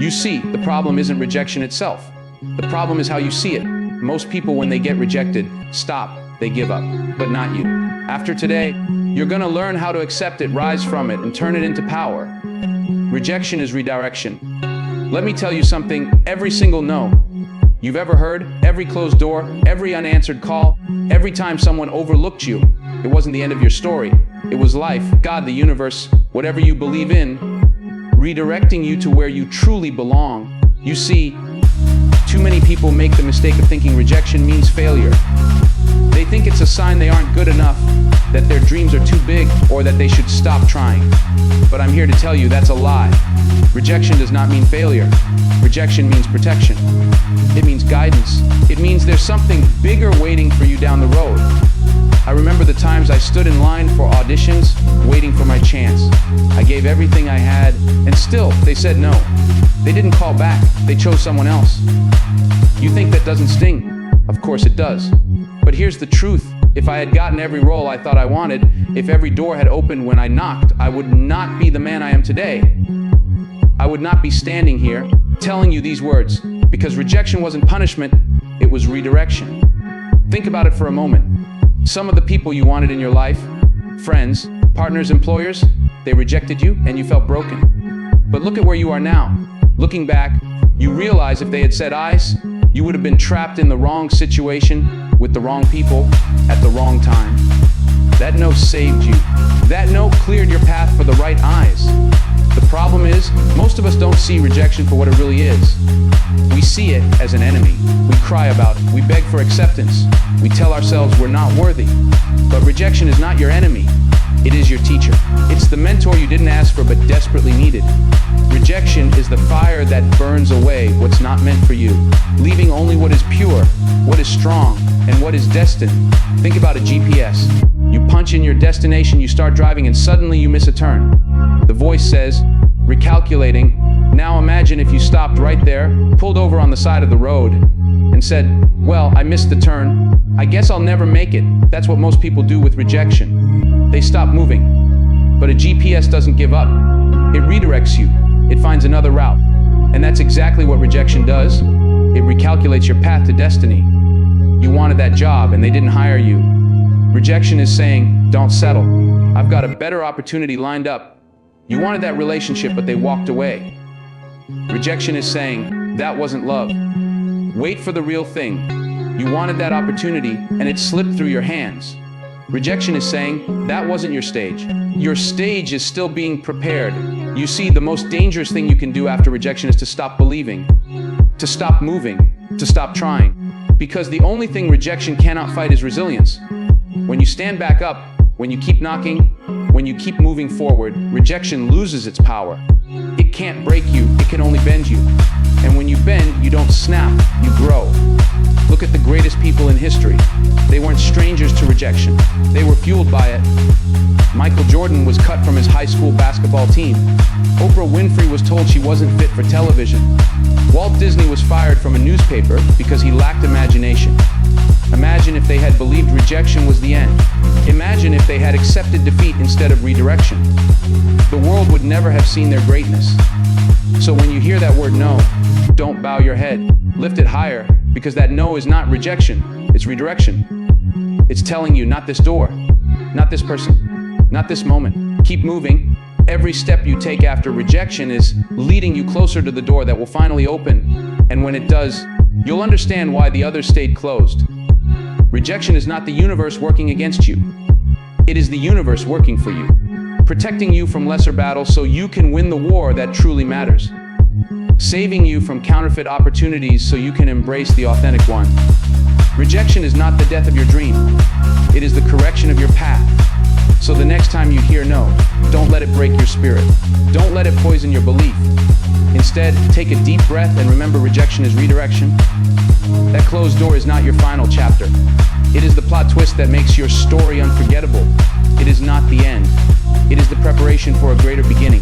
You see, the problem isn't rejection itself. The problem is how you see it. Most people, when they get rejected, stop, they give up, but not you. After today, you're gonna learn how to accept it, rise from it, and turn it into power. Rejection is redirection. Let me tell you something, every single no you've ever heard, every closed door, every unanswered call, every time someone overlooked you, it wasn't the end of your story. It was life, God, the universe, whatever you believe in, redirecting you to where you truly belong. You see, too many people make the mistake of thinking rejection means failure. They think it's a sign they aren't good enough, that their dreams are too big, or that they should stop trying. But I'm here to tell you that's a lie. Rejection does not mean failure. Rejection means protection. It means guidance. It means there's something bigger waiting for you down the road. I remember the times I stood in line for auditions, waiting for my chance. I gave everything I had, and still, they said no. They didn't call back, they chose someone else. You think that doesn't sting? Of course it does. But here's the truth. If I had gotten every role I thought I wanted, if every door had opened when I knocked, I would not be the man I am today. I would not be standing here telling you these words, because rejection wasn't punishment, it was redirection. Think about it for a moment. Some of the people you wanted in your life, friends, partners, employers, they rejected you and you felt broken. But look at where you are now. Looking back, you realize if they had said eyes, you would have been trapped in the wrong situation with the wrong people at the wrong time. That no saved you. That no cleared your path for the right eyes. The problem is, most of us don't see rejection for what it really is. We see it as an enemy. We cry about it. We beg for acceptance. We tell ourselves we're not worthy. But rejection is not your enemy. It is your teacher. It's the mentor you didn't ask for but desperately needed. Rejection is the fire that burns away what's not meant for you, leaving only what is pure, what is strong, and what is destined. Think about a GPS. You punch in your destination, you start driving, and suddenly you miss a turn. The voice says, recalculating, now imagine if you stopped right there, pulled over on the side of the road, and said, well, I missed the turn. I guess I'll never make it. That's what most people do with rejection. They stop moving. But a GPS doesn't give up. It redirects you. It finds another route. And that's exactly what rejection does. It recalculates your path to destiny. You wanted that job and they didn't hire you. Rejection is saying, don't settle. I've got a better opportunity lined up. You wanted that relationship, but they walked away. Rejection is saying, that wasn't love. Wait for the real thing. You wanted that opportunity and it slipped through your hands. Rejection is saying, that wasn't your stage. Your stage is still being prepared. You see, the most dangerous thing you can do after rejection is to stop believing, to stop moving, to stop trying. Because the only thing rejection cannot fight is resilience. When you stand back up, when you keep knocking, when you keep moving forward, rejection loses its power. It can't break you, it can only bend you. And when you bend, you don't snap, you grow. Look at the greatest people in history. They weren't strangers to rejection. They were fueled by it. Michael Jordan was cut from his high school basketball team. Oprah Winfrey was told she wasn't fit for television. Walt Disney was fired from a newspaper because he lacked imagination. Imagine if they had believed rejection was the end. Imagine if they had accepted defeat instead of redirection. The world would never have seen their greatness. So when you hear that word no, don't bow your head. Lift it higher, because that no is not rejection, it's redirection. It's telling you, not this door, not this person, not this moment. Keep moving. Every step you take after rejection is leading you closer to the door that will finally open. And when it does, you'll understand why the others stayed closed. Rejection is not the universe working against you. It is the universe working for you, protecting you from lesser battles so you can win the war that truly matters. Saving you from counterfeit opportunities so you can embrace the authentic one. Rejection is not the death of your dream. It is the correction of your path. So the next time you hear no, don't let it break your spirit. Don't let it poison your belief. Instead, take a deep breath and remember rejection is redirection. That closed door is not your final chapter. It is the plot twist that makes your story unforgettable. It is not the end. It is the preparation for a greater beginning.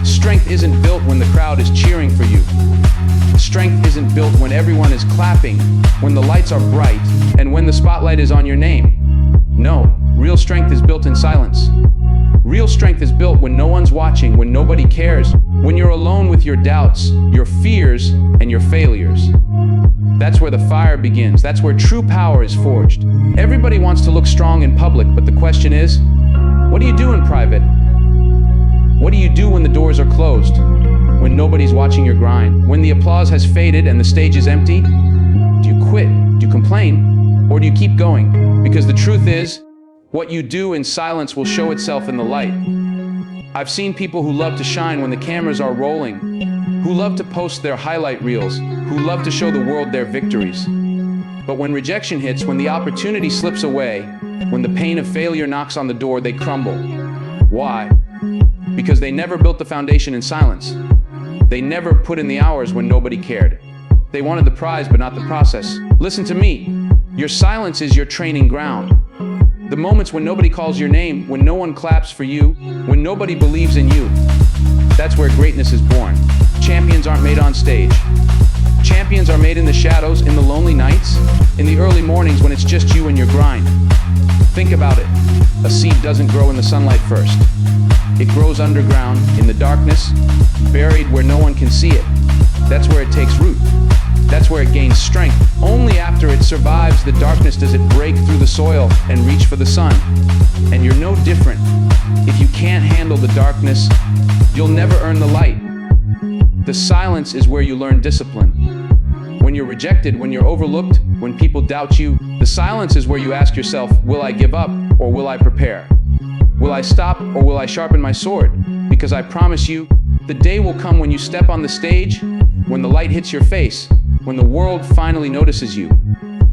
Strength isn't built when the crowd is cheering for you. Strength isn't built when everyone is clapping, when the lights are bright, and when the spotlight is on your name. No, real strength is built in silence. Real strength is built when no one's watching, when nobody cares, when you're alone with your doubts, your fears, and your failures. That's where the fire begins. That's where true power is forged. Everybody wants to look strong in public, but the question is, what do you do in private? What do you do when the doors are closed? When nobody's watching your grind? When the applause has faded and the stage is empty? Do you quit? Do you complain? Or do you keep going? Because the truth is, what you do in silence will show itself in the light. I've seen people who love to shine when the cameras are rolling, who love to post their highlight reels, who love to show the world their victories. But when rejection hits, when the opportunity slips away, when the pain of failure knocks on the door, they crumble. Why? Because they never built the foundation in silence. They never put in the hours when nobody cared. They wanted the prize, but not the process. Listen to me. Your silence is your training ground. The moments when nobody calls your name, when no one claps for you, when nobody believes in you, that's where greatness is born. Champions aren't made on stage. Champions are made in the shadows, in the lonely nights, in the early mornings when it's just you and your grind. Think about it. A seed doesn't grow in the sunlight first. It grows underground, in the darkness, buried where no one can see it. That's where it takes root. That's where it gains strength. Only after it survives the darkness does it break through the soil and reach for the sun. And you're no different. If you can't handle the darkness, you'll never earn the light. The silence is where you learn discipline. When you're rejected, when you're overlooked, when people doubt you, the silence is where you ask yourself, will I give up or will I prepare? Will I stop or will I sharpen my sword? Because I promise you, the day will come when you step on the stage, when the light hits your face, when the world finally notices you.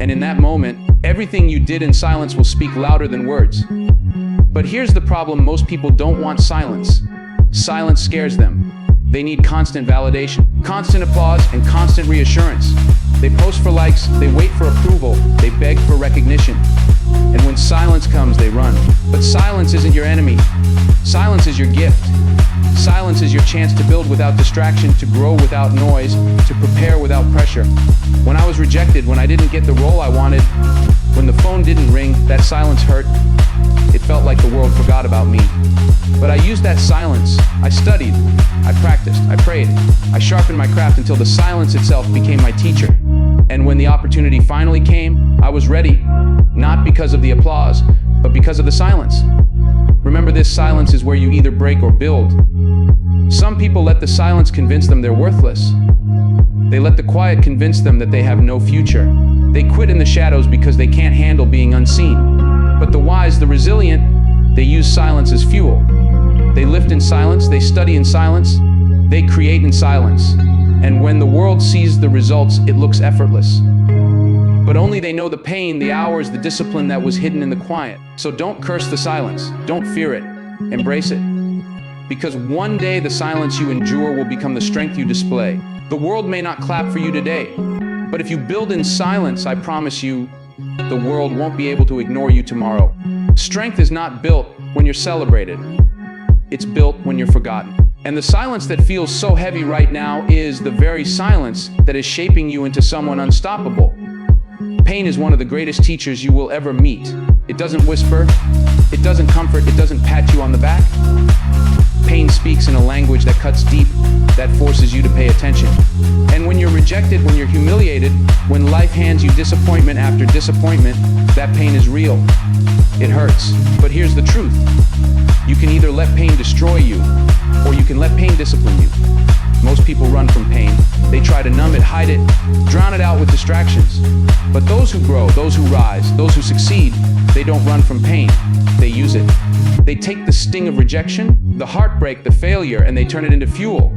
And in that moment, everything you did in silence will speak louder than words. But here's the problem: most people don't want silence. Silence scares them. They need constant validation, constant applause, and constant reassurance. They post for likes, they wait for approval, they beg for recognition. And when silence comes, they run. But silence isn't your enemy. Silence is your gift. Silence is your chance to build without distraction, to grow without noise, to prepare without pressure. When I was rejected, when I didn't get the role I wanted, when the phone didn't ring, that silence hurt. It felt like the world forgot about me. But I used that silence. I studied, I practiced, I prayed, I sharpened my craft until the silence itself became my teacher. And when the opportunity finally came, I was ready, not because of the applause, but because of the silence. Remember, this silence is where you either break or build. Some people let the silence convince them they're worthless. They let the quiet convince them that they have no future. They quit in the shadows because they can't handle being unseen. But the wise, the resilient, they use silence as fuel. They lift in silence, they study in silence, they create in silence. And when the world sees the results, it looks effortless. But only they know the pain, the hours, the discipline that was hidden in the quiet. So don't curse the silence. Don't fear it. Embrace it. Because one day the silence you endure will become the strength you display. The world may not clap for you today, but if you build in silence, I promise you, the world won't be able to ignore you tomorrow. Strength is not built when you're celebrated. It's built when you're forgotten. And the silence that feels so heavy right now is the very silence that is shaping you into someone unstoppable. Pain is one of the greatest teachers you will ever meet. It doesn't whisper, it doesn't comfort, it doesn't pat you on the back. Pain speaks in a language that cuts deep, that forces you to pay attention. And when you're rejected, when you're humiliated, when life hands you disappointment after disappointment, that pain is real. It hurts. But here's the truth. You can either let pain destroy you, or you can let pain discipline you. Most people run from pain. They try to numb it, hide it, drown it out with distractions. But those who grow, those who rise, those who succeed, they don't run from pain. They use it. They take the sting of rejection, the heartbreak, the failure, and they turn it into fuel.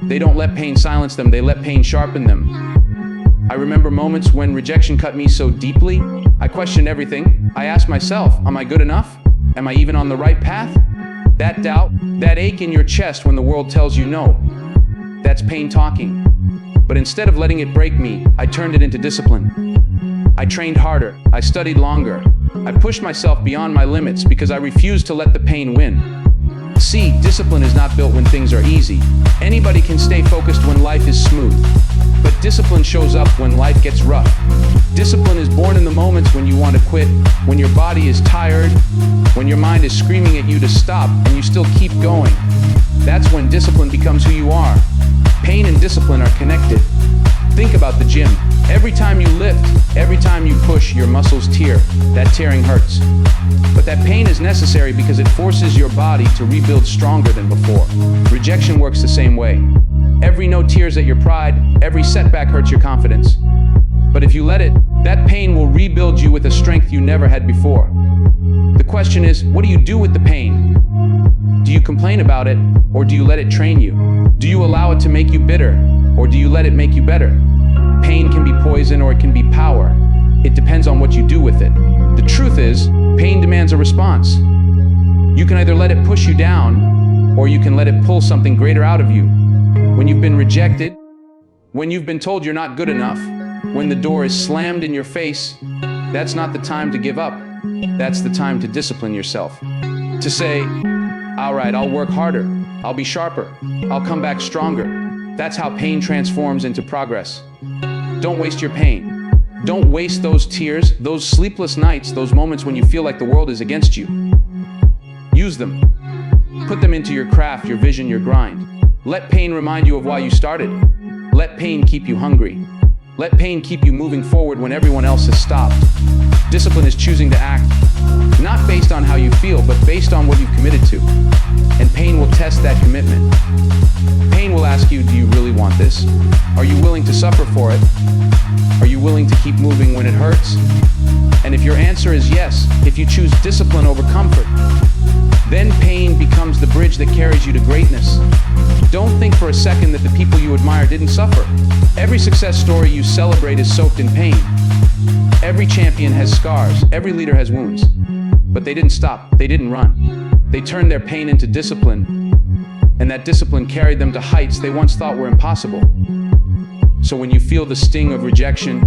They don't let pain silence them, they let pain sharpen them. I remember moments when rejection cut me so deeply, I questioned everything. I asked myself, am I good enough? Am I even on the right path? That doubt, that ache in your chest when the world tells you no, that's pain talking. But instead of letting it break me, I turned it into discipline. I trained harder, I studied longer, I pushed myself beyond my limits because I refused to let the pain win. See, discipline is not built when things are easy. Anybody can stay focused when life is smooth. But discipline shows up when life gets rough. Discipline is born in the moments when you want to quit, when your body is tired, when your mind is screaming at you to stop and you still keep going. That's when discipline becomes who you are. Pain and discipline are connected. Think about the gym. Every time you lift, every time you push, your muscles tear. That tearing hurts. But that pain is necessary because it forces your body to rebuild stronger than before. Rejection works the same way. Every no tears at your pride, every setback hurts your confidence. But if you let it, that pain will rebuild you with a strength you never had before. The question is, what do you do with the pain? Do you complain about it, or do you let it train you? Do you allow it to make you bitter, or do you let it make you better? Pain can be poison or it can be power. It depends on what you do with it. The truth is, pain demands a response. You can either let it push you down, or you can let it pull something greater out of you. When you've been rejected, when you've been told you're not good enough, when the door is slammed in your face, that's not the time to give up. That's the time to discipline yourself. To say, all right, I'll work harder, I'll be sharper, I'll come back stronger. That's how pain transforms into progress. Don't waste your pain. Don't waste those tears, those sleepless nights, those moments when you feel like the world is against you. Use them. Put them into your craft, your vision, your grind. Let pain remind you of why you started. Let pain keep you hungry. Let pain keep you moving forward when everyone else has stopped. Discipline is choosing to act, not based on how you feel, but based on what you've committed to. And pain will test that commitment. Pain will ask you, do you really want this? Are you willing to suffer for it? Are you willing to keep moving when it hurts? And if your answer is yes, if you choose discipline over comfort, then pain becomes the bridge that carries you to greatness. Don't think for a second that the people you admire didn't suffer. Every success story you celebrate is soaked in pain. Every champion has scars, every leader has wounds. But they didn't stop, they didn't run. They turned their pain into discipline, and that discipline carried them to heights they once thought were impossible. So when you feel the sting of rejection,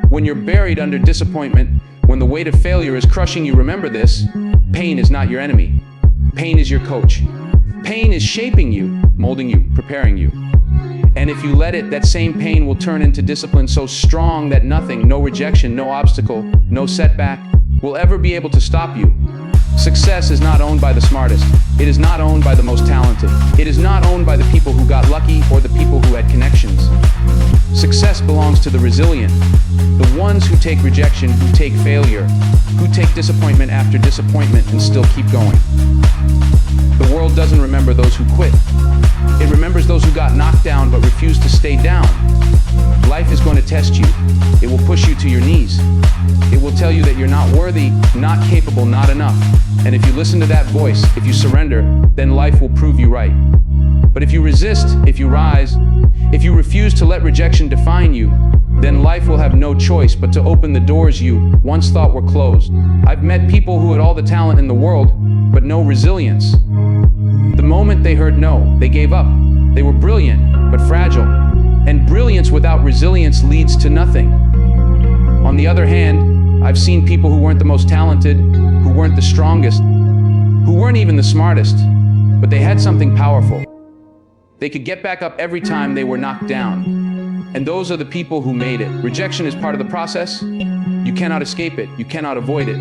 when you're buried under disappointment, when the weight of failure is crushing you, remember this: pain is not your enemy. Pain is your coach. Pain is shaping you, molding you, preparing you. And if you let it, that same pain will turn into discipline so strong that nothing, no rejection, no obstacle, no setback, will ever be able to stop you. Success is not owned by the smartest. It is not owned by the most talented. It is not owned by the people who got lucky or the people who had connections. Success belongs to the resilient, the ones who take rejection, who take failure, who take disappointment after disappointment and still keep going. The world doesn't remember those who quit. It remembers those who got knocked down but refused to stay down. Life is going to test you. It will push you to your knees. It will tell you that you're not worthy, not capable, not enough. And if you listen to that voice, if you surrender, then life will prove you right. But if you resist, if you rise, if you refuse to let rejection define you, then life will have no choice but to open the doors you once thought were closed. I've met people who had all the talent in the world, but no resilience. The moment they heard no, they gave up. They were brilliant, but fragile. And brilliance without resilience leads to nothing. On the other hand, I've seen people who weren't the most talented, who weren't the strongest, who weren't even the smartest, but they had something powerful. They could get back up every time they were knocked down. And those are the people who made it. Rejection is part of the process. You cannot escape it. You cannot avoid it.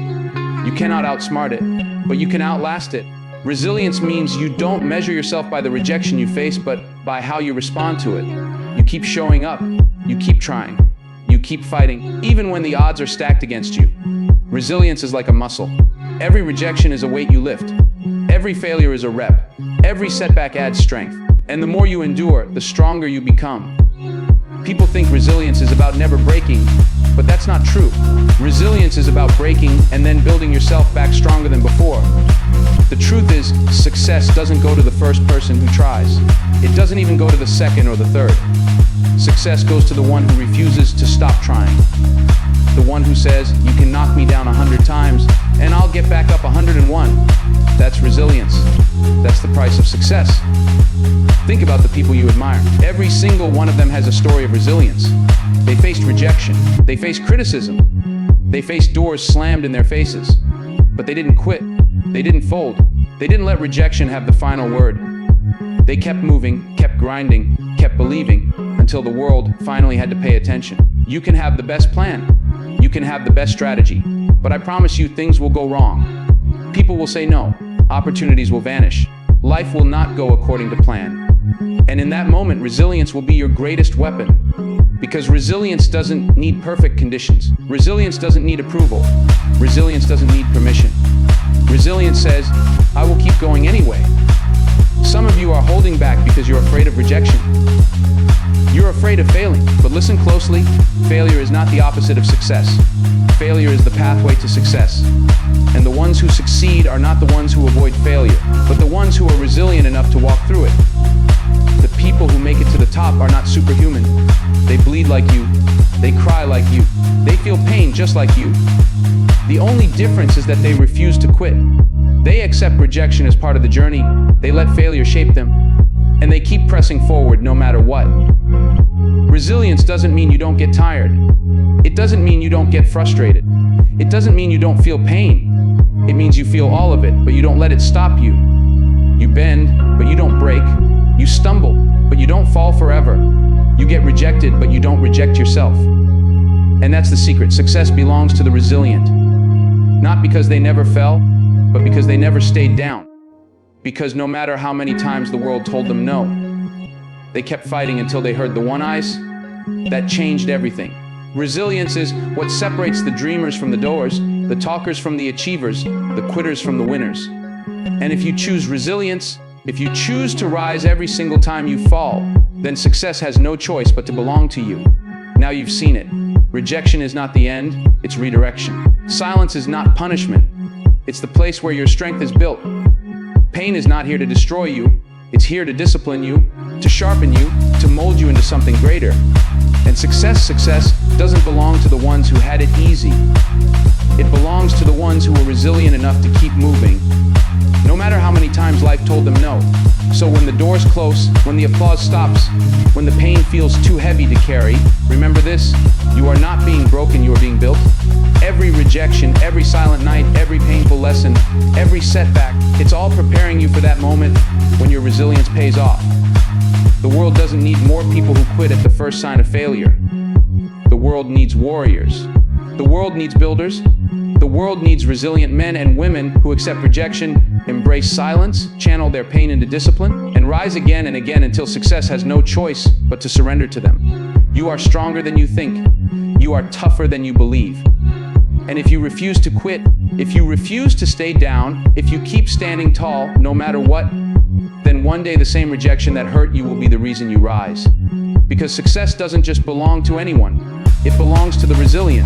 You cannot outsmart it, but you can outlast it. Resilience means you don't measure yourself by the rejection you face, but by how you respond to it. You keep showing up. You keep trying. You keep fighting, even when the odds are stacked against you. Resilience is like a muscle. Every rejection is a weight you lift. Every failure is a rep. Every setback adds strength. And the more you endure, the stronger you become. People think resilience is about never breaking, but that's not true. Resilience is about breaking and then building yourself back stronger than before. The truth is, success doesn't go to the first person who tries. It doesn't even go to the second or the third. Success goes to the one who refuses to stop trying. The one who says, you can knock me down 100 times and I'll get back up 101. That's resilience. That's the price of success. Think about the people you admire. Every single one of them has a story of resilience. They faced rejection. They faced criticism. They faced doors slammed in their faces. But they didn't quit. They didn't fold. They didn't let rejection have the final word. They kept moving, kept grinding, kept believing, until the world finally had to pay attention. You can have the best plan. You can have the best strategy. But I promise you, things will go wrong. People will say no. Opportunities will vanish. Life will not go according to plan. And in that moment, resilience will be your greatest weapon. Because resilience doesn't need perfect conditions. Resilience doesn't need approval. Resilience doesn't need permission. Resilience says, I will keep going anyway. Some of you are holding back because you're afraid of rejection. You're afraid of failing, but listen closely. Failure is not the opposite of success. Failure is the pathway to success. And the ones who succeed are not the ones who avoid failure, but the ones who are resilient enough to walk through it. The people who make it to the top are not superhuman. They bleed like you. They cry like you. They feel pain just like you. The only difference is that they refuse to quit. They accept rejection as part of the journey. They let failure shape them. And they keep pressing forward no matter what. Resilience doesn't mean you don't get tired. It doesn't mean you don't get frustrated. It doesn't mean you don't feel pain. It means you feel all of it, but you don't let it stop you. You bend, but you don't break. You stumble, but you don't fall forever. You get rejected, but you don't reject yourself. And that's the secret. Success belongs to the resilient. Not because they never fell, but because they never stayed down. Because no matter how many times the world told them no, they kept fighting until they heard the one eyes. That changed everything. Resilience is what separates the dreamers from the doers, the talkers from the achievers, the quitters from the winners. And if you choose resilience, if you choose to rise every single time you fall, then success has no choice but to belong to you. Now you've seen it. Rejection is not the end, it's redirection. Silence is not punishment. It's the place where your strength is built. Pain is not here to destroy you. It's here to discipline you, to sharpen you, to mold you into something greater. And success doesn't belong to the ones who had it easy. It belongs to the ones who were resilient enough to keep moving, no matter how many times life told them no. So when the doors close, when the applause stops, when the pain feels too heavy to carry, remember this: you are not being broken, you are being built. Every rejection, every silent night, every painful lesson, every setback, it's all preparing you for that moment when your resilience pays off. The world doesn't need more people who quit at the first sign of failure. The world needs warriors. The world needs builders. The world needs resilient men and women who accept rejection, embrace silence, channel their pain into discipline, and rise again and again until success has no choice but to surrender to them. You are stronger than you think. You are tougher than you believe. And if you refuse to quit, if you refuse to stay down, if you keep standing tall no matter what, then one day the same rejection that hurt you will be the reason you rise. Because success doesn't just belong to anyone. It belongs to the resilient.